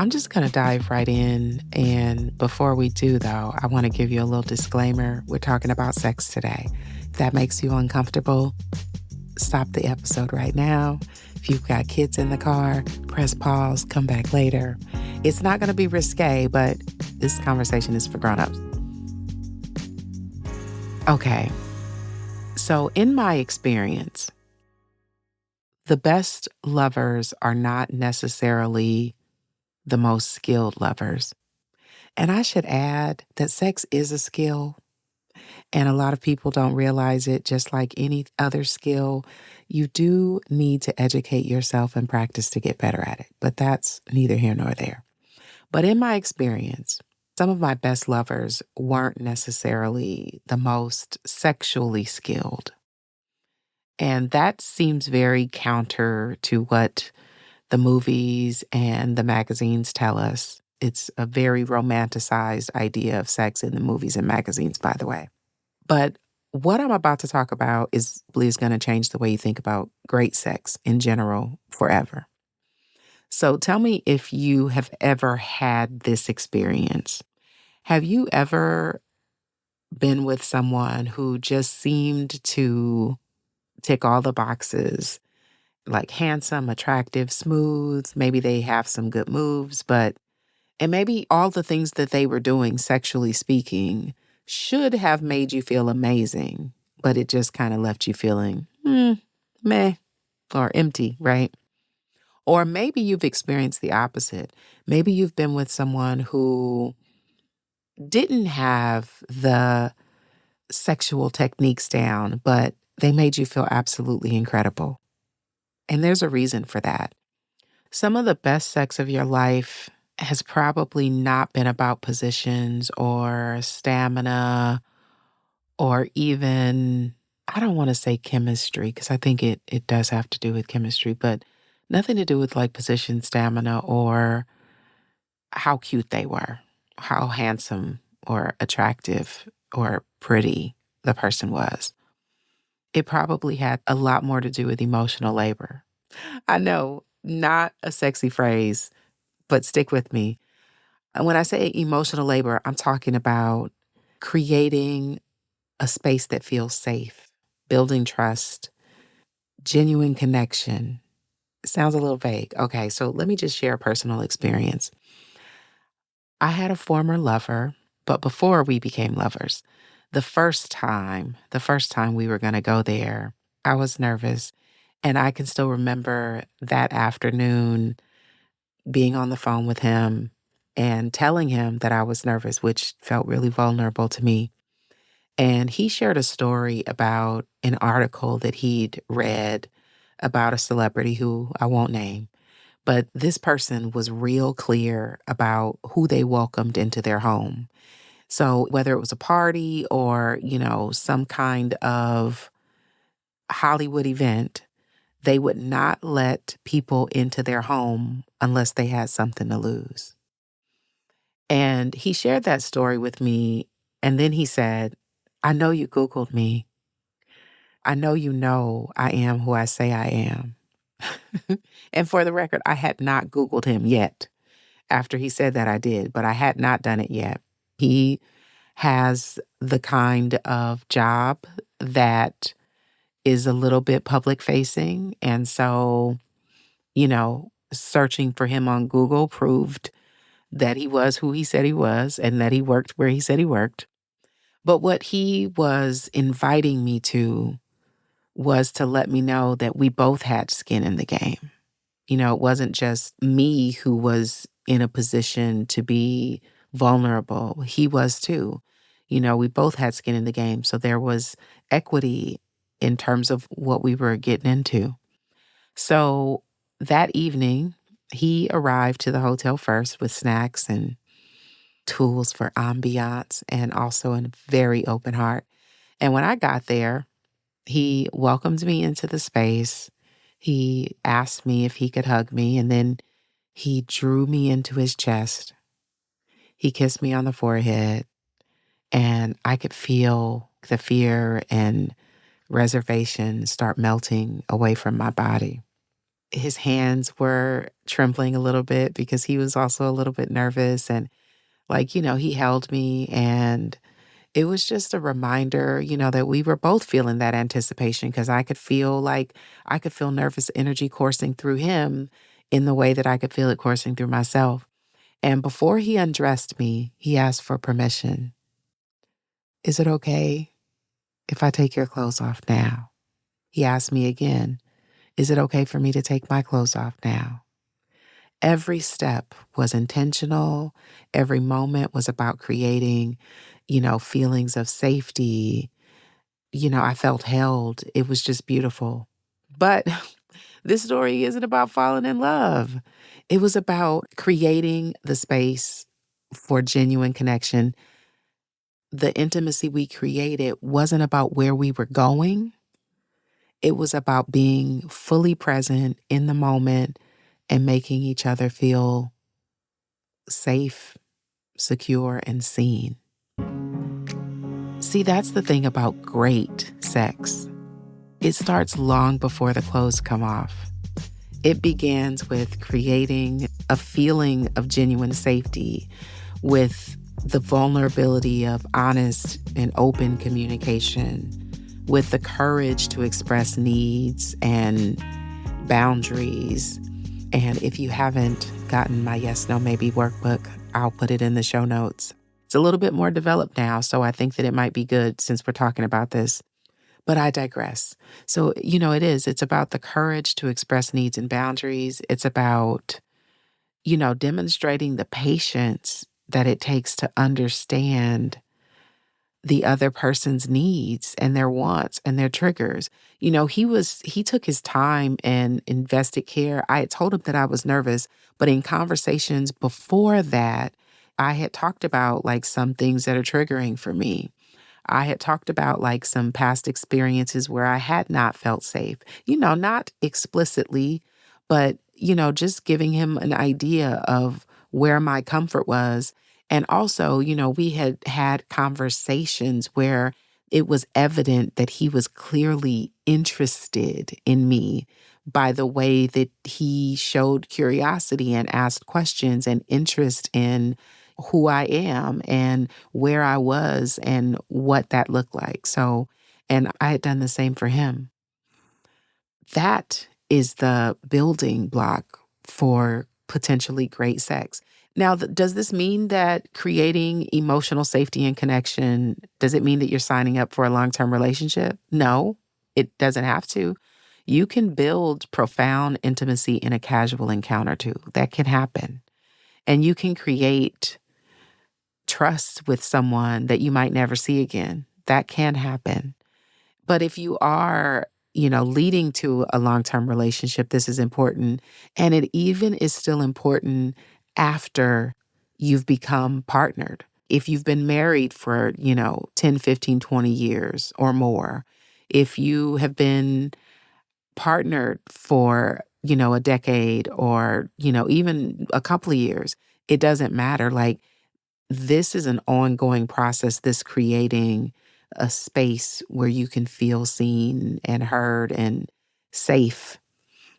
I'm just going to dive right in. And before we do, though, I want to give you a little disclaimer. We're talking about sex today. If that makes you uncomfortable, stop the episode right now. If you've got kids in the car, press pause, come back later. It's not going to be risque, but this conversation is for grown-ups. Okay, so in my experience, the best lovers are not necessarily the most skilled lovers. And I should add that sex is a skill, and a lot of people don't realize it. Just like any other skill, you do need to educate yourself and practice to get better at it. But that's neither here nor there. But in my experience, some of my best lovers weren't necessarily the most sexually skilled. And that seems very counter to what the movies and the magazines tell us. It's a very romanticized idea of sex in the movies and magazines, by the way. But what I'm about to talk about is going to change the way you think about great sex in general forever. So tell me if you have ever had this experience. Have you ever been with someone who just seemed to tick all the boxes, like handsome, attractive, smooth? Maybe they have some good moves, and maybe all the things that they were doing, sexually speaking, should have made you feel amazing, but it just kind of left you feeling, meh, or empty, right? Or maybe you've experienced the opposite. Maybe you've been with someone who didn't have the sexual techniques down, but they made you feel absolutely incredible. And there's a reason for that. Some of the best sex of your life has probably not been about positions or stamina or even, I don't want to say chemistry, because I think it does have to do with chemistry, but nothing to do with like position, stamina, or how cute they were, how handsome or attractive or pretty the person was. It probably had a lot more to do with emotional labor. I know, not a sexy phrase, but stick with me. And when I say emotional labor, I'm talking about creating a space that feels safe, building trust, genuine connection. Sounds a little vague. Okay, so let me just share a personal experience. I had a former lover, but before we became lovers, the first time we were going to go there, I was nervous. And I can still remember that afternoon being on the phone with him and telling him that I was nervous, which felt really vulnerable to me. And he shared a story about an article that he'd read about a celebrity who I won't name. But this person was real clear about who they welcomed into their home. So whether it was a party or, some kind of Hollywood event, they would not let people into their home unless they had something to lose. And he shared that story with me. And then he said, I know you Googled me. I know I am who I say I am. And for the record, I had not Googled him yet. After he said that, I did, but I had not done it yet. He has the kind of job that is a little bit public facing. And so, searching for him on Google proved that he was who he said he was and that he worked where he said he worked. But what he was inviting me to was to let me know that we both had skin in the game. It wasn't just me who was in a position to be vulnerable. He was too. We both had skin in the game. So there was equity in terms of what we were getting into. So that evening, he arrived to the hotel first with snacks and tools for ambiance and also a very open heart. And when I got there, he welcomed me into the space. He asked me if he could hug me, and then he drew me into his chest. He kissed me on the forehead, and I could feel the fear and reservation start melting away from my body. His hands were trembling a little bit because he was also a little bit nervous. And, like, he held me. And it was just a reminder, that we were both feeling that anticipation because I could feel nervous energy coursing through him in the way that I could feel it coursing through myself. And before he undressed me, he asked for permission. Is it okay if I take your clothes off now? He asked me again, is it okay for me to take my clothes off now? Every step was intentional. Every moment was about creating, feelings of safety. I felt held. It was just beautiful. But this story isn't about falling in love. It was about creating the space for genuine connection. The intimacy we created wasn't about where we were going. It was about being fully present in the moment and making each other feel safe, secure, and seen. See, that's the thing about great sex. It starts long before the clothes come off. It begins with creating a feeling of genuine safety, with the vulnerability of honest and open communication, with the courage to express needs and boundaries. And if you haven't gotten my Yes, No, Maybe workbook, I'll put it in the show notes. It's a little bit more developed now, so I think that it might be good since we're talking about this. But I digress. So, it's about the courage to express needs and boundaries. It's about, demonstrating the patience that it takes to understand the other person's needs and their wants and their triggers. He took his time and invested care. I had told him that I was nervous, but in conversations before that, I had talked about like some things that are triggering for me. I had talked about like some past experiences where I had not felt safe, not explicitly, but, just giving him an idea of where my comfort was. And also, we had had conversations where it was evident that he was clearly interested in me by the way that he showed curiosity and asked questions and interest in who I am and where I was and what that looked like. So, and I had done the same for him. That is the building block for potentially great sex. Now, does this mean that creating emotional safety and connection, does it mean that you're signing up for a long-term relationship? No, it doesn't have to. You can build profound intimacy in a casual encounter too. That can happen. And you can create trust with someone that you might never see again. That can happen. But if you are, leading to a long-term relationship, this is important. And it even is still important after you've become partnered. If you've been married for, 10, 15, 20 years or more, if you have been partnered for, a decade or, even a couple of years, it doesn't matter. Like, this is an ongoing process, this creating a space where you can feel seen and heard and safe.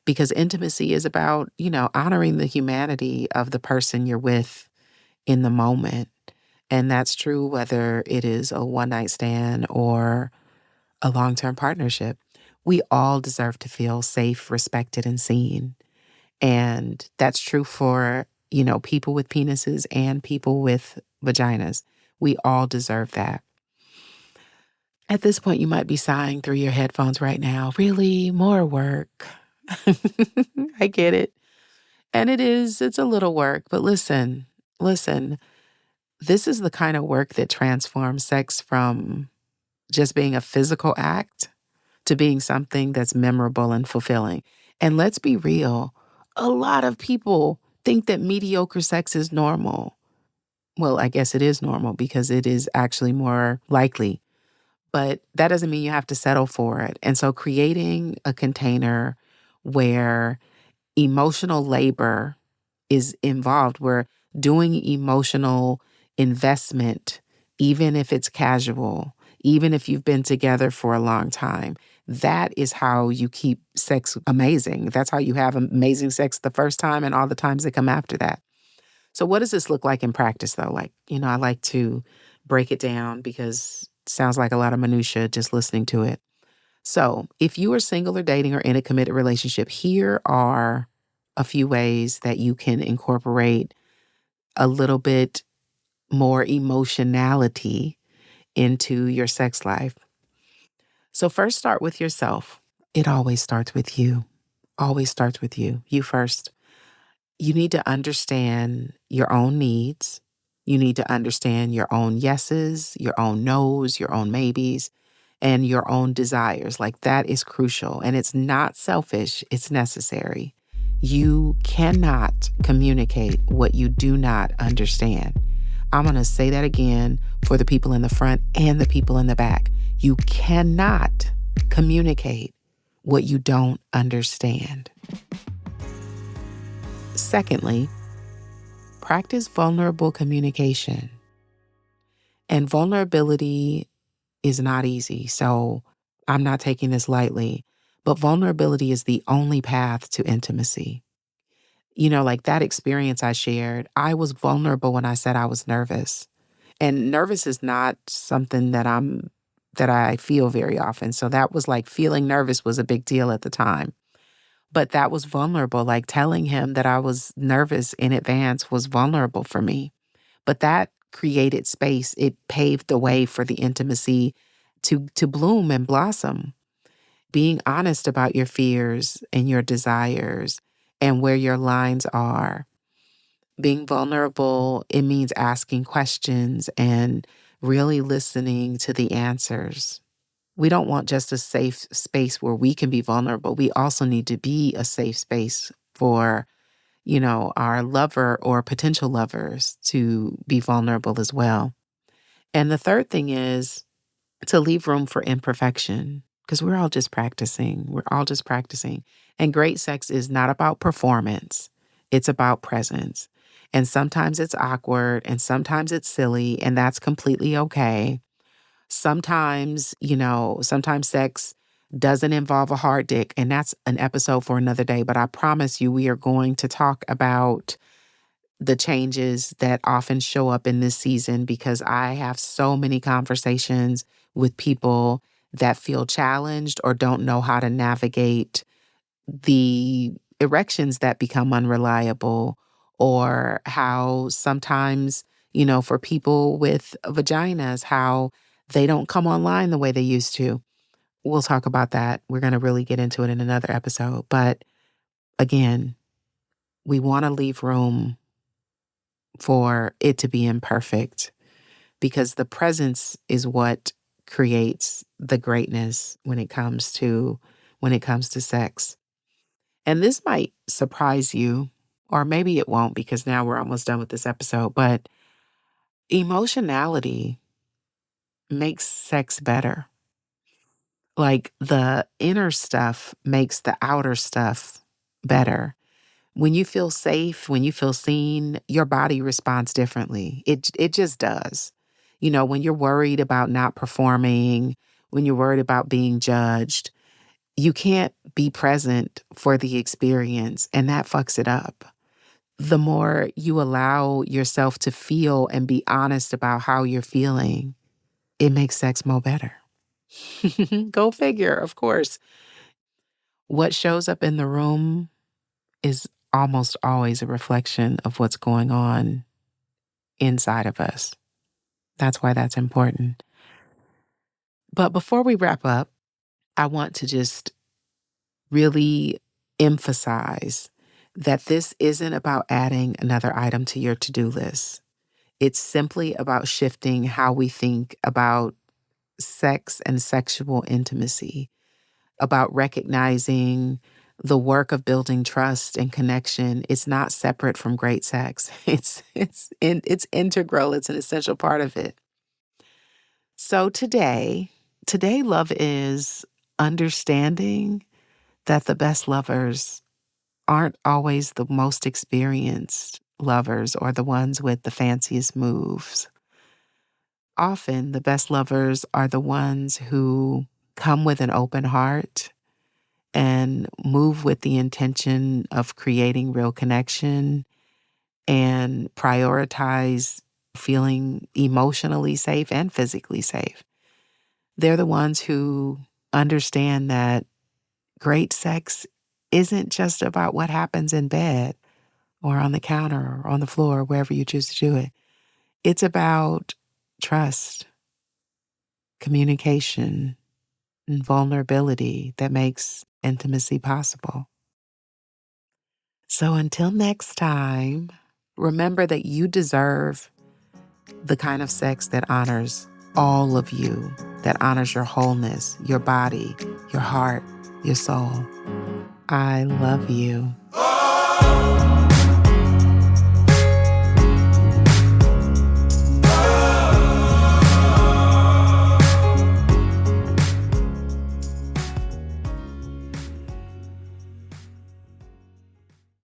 Because intimacy is about, honoring the humanity of the person you're with in the moment. And that's true whether it is a one night stand or a long term partnership. We all deserve to feel safe, respected, and seen. And that's true for, people with penises and people with vaginas. We all deserve that. At this point, you might be sighing through your headphones right now. Really? More work? I get it. And it's a little work, but listen, this is the kind of work that transforms sex from just being a physical act to being something that's memorable and fulfilling. And let's be real, a lot of people think that mediocre sex is normal. Well, I guess it is normal because it is actually more likely, but that doesn't mean you have to settle for it. And so creating a container where emotional labor is involved, where doing emotional investment, even if it's casual, even if you've been together for a long time, That is how you keep sex amazing. That's how you have amazing sex the first time and all the times that come after that. So what does this look like in practice though? Like, I like to break it down because it sounds like a lot of minutia just listening to it. So if you are single or dating or in a committed relationship, here are a few ways that you can incorporate a little bit more emotionality into your sex life. So first start with yourself. It always starts with you. Always starts with you. You first. You need to understand your own needs. You need to understand your own yeses, your own nos, your own maybes, and your own desires. Like that is crucial. And it's not selfish, it's necessary. You cannot communicate what you do not understand. I'm going to say that again for the people in the front and the people in the back. You cannot communicate what you don't understand. Secondly, practice vulnerable communication. And vulnerability is not easy, so I'm not taking this lightly. But vulnerability is the only path to intimacy. Like that experience I shared, I was vulnerable when I said I was nervous. And nervous is not something that I feel very often. So that was like feeling nervous was a big deal at the time. But that was vulnerable. Like telling him that I was nervous in advance was vulnerable for me. But that created space. It paved the way for the intimacy to bloom and blossom. Being honest about your fears and your desires and where your lines are. Being vulnerable, it means asking questions and really listening to the answers. We don't want just a safe space where we can be vulnerable. We also need to be a safe space for, our lover or potential lovers to be vulnerable as well. And the third thing is to leave room for imperfection because we're all just practicing. We're all just practicing. And great sex is not about performance. It's about presence. And sometimes it's awkward and sometimes it's silly, and that's completely okay. Sometimes sex doesn't involve a hard dick, and that's an episode for another day. But I promise you, we are going to talk about the changes that often show up in this season because I have so many conversations with people that feel challenged or don't know how to navigate the erections that become unreliable, or how sometimes, for people with vaginas, how they don't come online the way they used to. We'll talk about that. We're going to really get into it in another episode. But again, we want to leave room for it to be imperfect because the presence is what creates the greatness when it comes to sex. And this might surprise you, or maybe it won't because now we're almost done with this episode, but emotionality makes sex better. Like the inner stuff makes the outer stuff better. When you feel safe, when you feel seen, your body responds differently. It just does. When you're worried about not performing, when you're worried about being judged, you can't be present for the experience, and that fucks it up. The more you allow yourself to feel and be honest about how you're feeling, it makes sex more better. Go figure, of course. What shows up in the room is almost always a reflection of what's going on inside of us. That's why that's important. But before we wrap up, I want to just really emphasize that this isn't about adding another item to your to-do list. It's simply about shifting how we think about sex and sexual intimacy, about recognizing the work of building trust and connection. It's not separate from great sex. It's integral. It's an essential part of it. So today love is understanding that the best lovers aren't always the most experienced lovers or the ones with the fanciest moves. Often the best lovers are the ones who come with an open heart and move with the intention of creating real connection and prioritize feeling emotionally safe and physically safe. They're the ones who understand that great sex isn't just about what happens in bed or on the counter or on the floor, wherever you choose to do it. It's about trust, communication, and vulnerability that makes intimacy possible. So until next time, remember that you deserve the kind of sex that honors all of you, that honors your wholeness, your body, your heart, your soul. I love you.